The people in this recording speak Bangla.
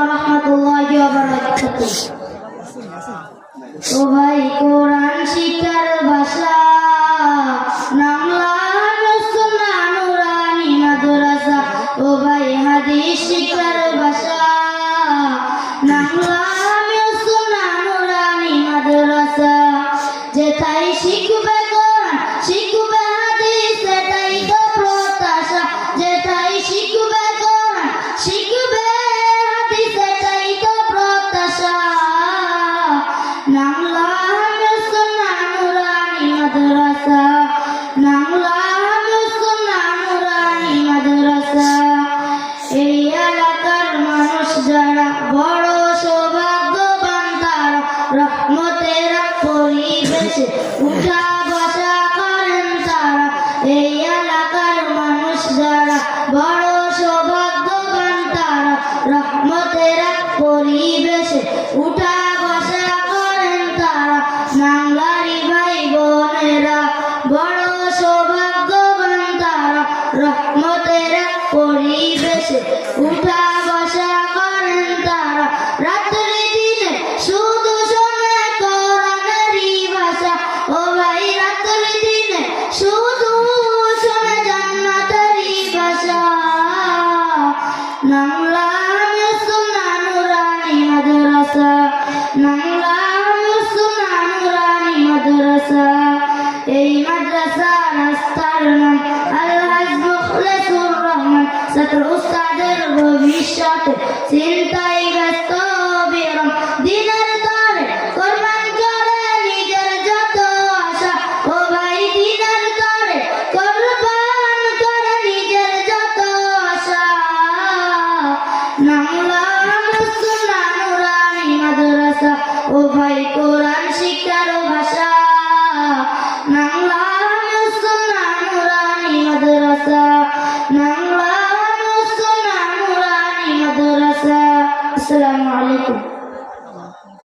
warahmatullahi wabarakatuh. ও ভাই কোরআন শিক্ষার ভাষা নামলা সুন্নাহ নুরানি মাদ্রাসা। ও ভাই হাদিস শিক্ষার ভাষা নামলা সুন্নাহ নুরানি মাদ্রাসা। যেটাই শিখবে কোরআন শিখবে হাদিস সেটাই তো প্রত্যাশা। যেটাই শিখবে কোরআন শিখবে হাদিস সেটাই তো প্রত্যাশা। নামলা সুন্নাহ নুরানি মাদ্রাসা নামলা সুন্নাহ নুরানি মাদ্রাসা। এই এলাকার মানুষ যারা বড় সৌভাগ্যবান তারা রহমতের পরিবেশে উঠা বসা করেন তারা। এই এলাকার মানুষ যারা বড় সৌভাগ্যবান তারা রহমতের পরিবেশে উঠা বসা করেন তারা। নাংলারি ভাই বোনেরা বড় সৌভাগ্যবান তারা রহমতের পরিবেশে উঠা বসা করেন তারা। রাত্রি দিনে শুধু শোনে কোরআনেরই ভাষা। ও ভাই রাত্রি দিনে শুধু শোনে জান্নাতেরই ভাষা। নামলা সুন্নাহ নুরানি মাদ্রাসা নামলা সুন্নাহ নুরানি মাদ্রাসা। এই মাদ্রাসা রাস্তার নাম আলহাজ মুখলেসুর রহমান। ছাত্র উস্তাদের ভবিষ্যতে চিন্তায় ব্যস্ত বিরম দিনের তরে কোরবান করে নিজের যত আশা। ও ভাই দিনের তরে কোরবান করে নিজের যত আশা। নামলা সুন্নাহ নুরানি মাদ্রাসা। ও ভাই কোরআন শিক্ষার ভাষা নামলা সুন্নাহ নুরানি মাদ্রাসা নামলা সুন্নাহ নুরানি মাদ্রাসা। আসসালামু আলাইকুম।